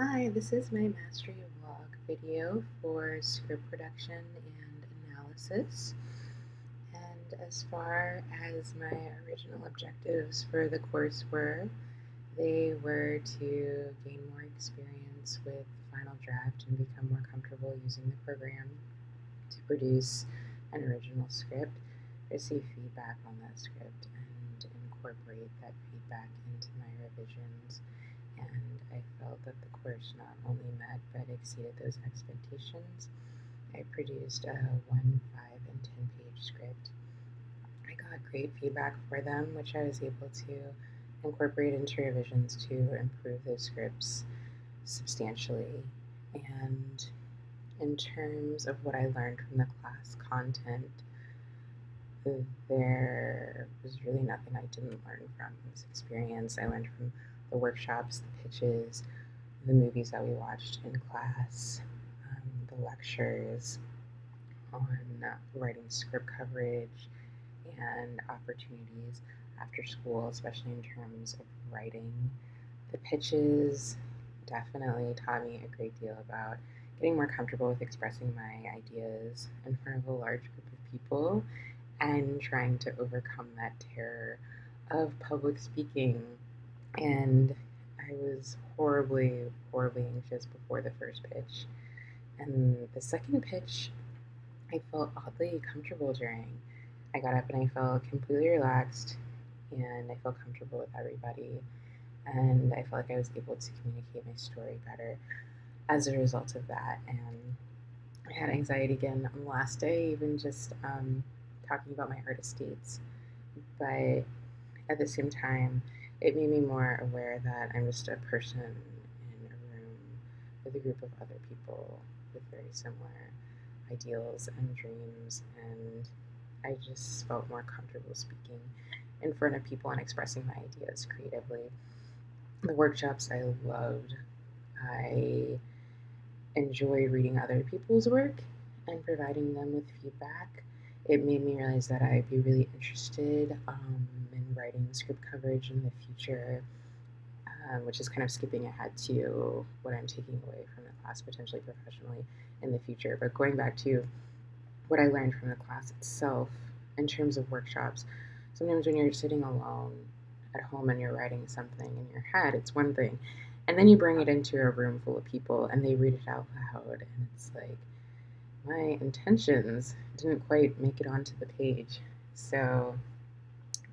Hi, this is my Mastery Vlog video for script production and analysis. And as far as my original objectives for the course were, they were to gain more experience with Final Draft and become more comfortable using the program to produce an original script, receive feedback on that script, and incorporate that feedback into my revisions. And I felt that the course not only met but exceeded those expectations. I produced a 1, 5, and 10-page script. I got great feedback for them, which I was able to incorporate into revisions to improve those scripts substantially. And in terms of what I learned from the class content, there was really nothing I didn't learn from this experience. I learned from the workshops, the pitches, the movies that we watched in class, the lectures on writing script coverage and opportunities after school, especially in terms of writing. The pitches definitely taught me a great deal about getting more comfortable with expressing my ideas in front of a large group of people and trying to overcome that terror of public speaking. And I was horribly, horribly anxious before the first pitch. And the second pitch, I felt oddly comfortable during. I got up and I felt completely relaxed and I felt comfortable with everybody. And I felt like I was able to communicate my story better as a result of that. And I had anxiety again on the last day, even just talking about my artist dates. But at the same time, it made me more aware that I'm just a person in a room with a group of other people with very similar ideals and dreams, and I just felt more comfortable speaking in front of people and expressing my ideas creatively. The workshops I loved. I enjoy reading other people's work and providing them with feedback. It made me realize that I'd be really interested in writing script coverage in the future, which is kind of skipping ahead to what I'm taking away from the class potentially professionally in the future. But going back to what I learned from the class itself in terms of workshops, sometimes when you're sitting alone at home and you're writing something in your head, it's one thing. And then you bring it into a room full of people and they read it out loud, and it's like, my intentions didn't quite make it onto the page. So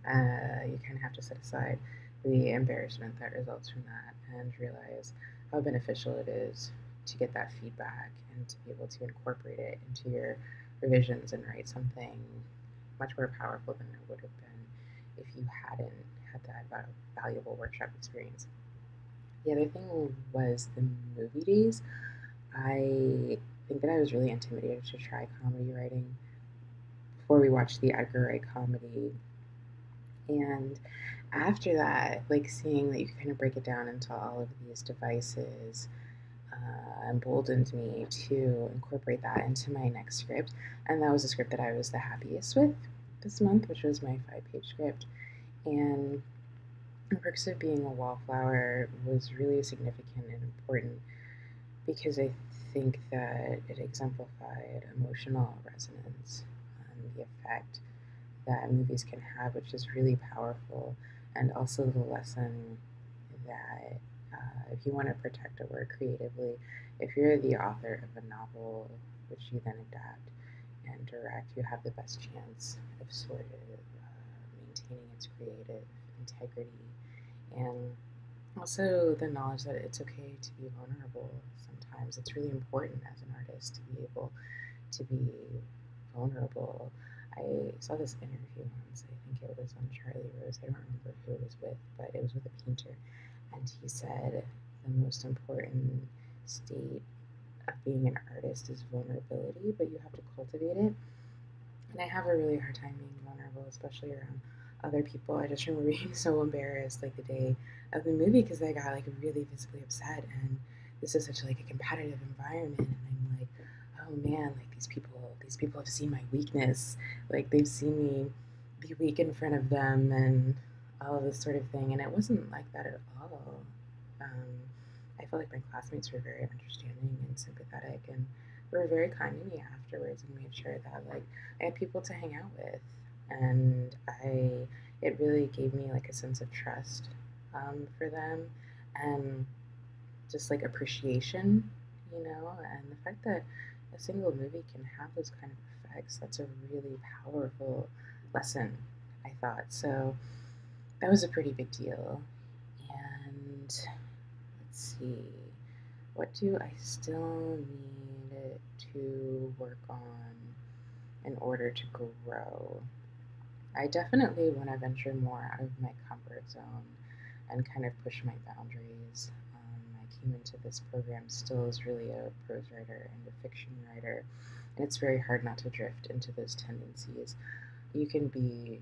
you kind of have to set aside the embarrassment that results from that and realize how beneficial it is to get that feedback and to be able to incorporate it into your revisions and write something much more powerful than it would have been if you hadn't had that valuable workshop experience. The other thing was the movie days. I think that I was really intimidated to try comedy writing before we watched the Edgar Wright comedy. And after that, like seeing that you can kind of break it down into all of these devices emboldened me to incorporate that into my next script. And that was a script that I was the happiest with this month, which was my 5-page script. And the perks of being a wallflower was really significant and important because I think that it exemplified emotional resonance and the effect that movies can have, which is really powerful, and also the lesson that if you want to protect a work creatively, if you're the author of a novel, which you then adapt and direct, you have the best chance of sort of maintaining its creative integrity. And also the knowledge that it's okay to be vulnerable sometimes. It's really important as an artist to be able to be vulnerable. I saw this interview once, I think it was on Charlie Rose, I don't remember who it was with, but it was with a painter, and he said the most important state of being an artist is vulnerability, but you have to cultivate it. And I have a really hard time being vulnerable, especially around other people. I just remember being so embarrassed like the day of the movie because I got like really physically upset, and this is such like a competitive environment, and I'm like, oh man, like these people have seen my weakness, like they've seen me be weak in front of them and all of this sort of thing, and it wasn't like that at all. Um, I felt like my classmates were very understanding and sympathetic, and they were very kind to me afterwards and made sure that like I had people to hang out with, and I it really gave me like a sense of trust for them, and just like appreciation, and the fact that a single movie can have those kind of effects, that's a really powerful lesson, I thought. So that was a pretty big deal. And let's see, what do I still need to work on in order to grow? I definitely want to venture more out of my comfort zone and kind of push my boundaries. I came into this program still as really a prose writer and a fiction writer, and it's very hard not to drift into those tendencies. You can be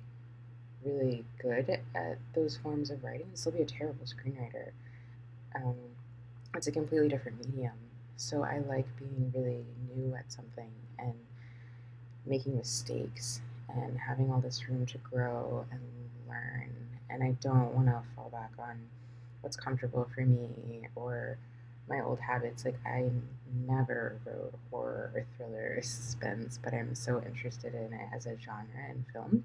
really good at those forms of writing and still be a terrible screenwriter. Um, it's a completely different medium. So I like being really new at something and making mistakes and having all this room to grow and learn. And I don't want to fall back on what's comfortable for me or my old habits. Like, I never wrote horror or thriller or suspense, but I'm so interested in it as a genre in film,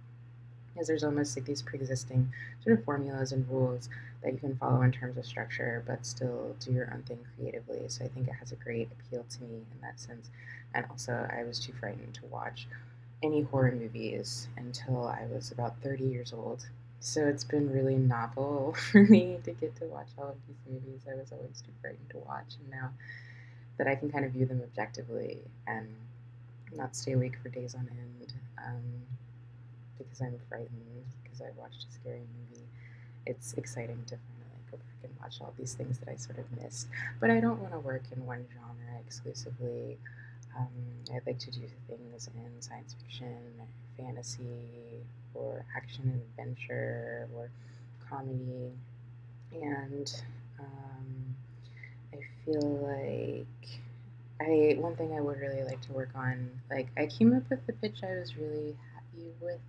because there's almost like these pre-existing sort of formulas and rules that you can follow in terms of structure, but still do your own thing creatively. So I think it has a great appeal to me in that sense. And also, I was too frightened to watch any horror movies until I was about 30 years old. So it's been really novel for me to get to watch all of these movies I was always too frightened to watch. And now that I can kind of view them objectively and not stay awake for days on end, because I'm frightened because I watched a scary movie, it's exciting to finally go back and watch all these things that I sort of missed. But I don't want to work in one genre exclusively. Um, I'd like to do things in science fiction, fantasy, or action and adventure, or comedy. And um, I feel like one thing I would really like to work on, like I came up with the pitch I was really happy with,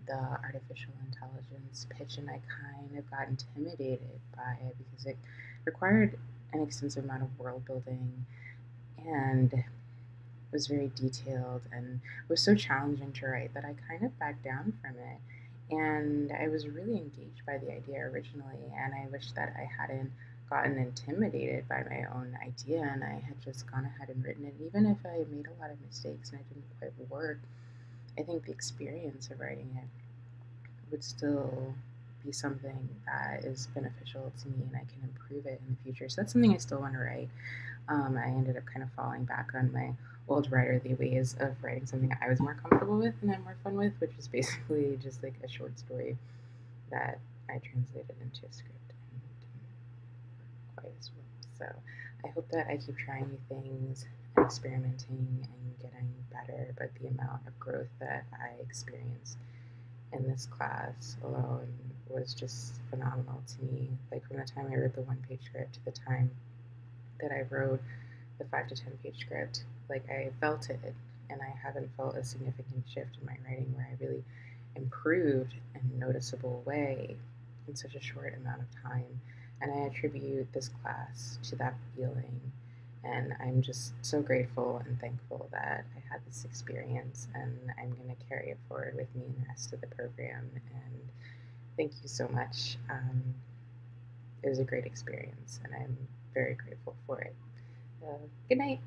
the artificial intelligence pitch, and I kind of got intimidated by it because it required an extensive amount of world building and was very detailed and was so challenging to write that I kind of backed down from it. And I was really engaged by the idea originally, and I wish that I hadn't gotten intimidated by my own idea and I had just gone ahead and written it. Even if I made a lot of mistakes and it didn't quite work, I think the experience of writing it would still be something that is beneficial to me and I can improve it in the future. So that's something I still want to write. I ended up kind of falling back on my old writerly ways of writing something I was more comfortable with and had more fun with, which is basically just like a short story that I translated into a script and didn't work quite as well. So I hope that I keep trying new things and experimenting and getting better, but the amount of growth that I experienced in this class alone was just phenomenal to me. Like, from the time I wrote the one-page script to the time that I wrote the 5 to 10 page script, like I felt it, and I haven't felt a significant shift in my writing where I really improved in a noticeable way in such a short amount of time. And I attribute this class to that feeling. And I'm just so grateful and thankful that I had this experience, and I'm going to carry it forward with me in the rest of the program. And thank you so much. It was a great experience, and I'm very grateful for it. Good night.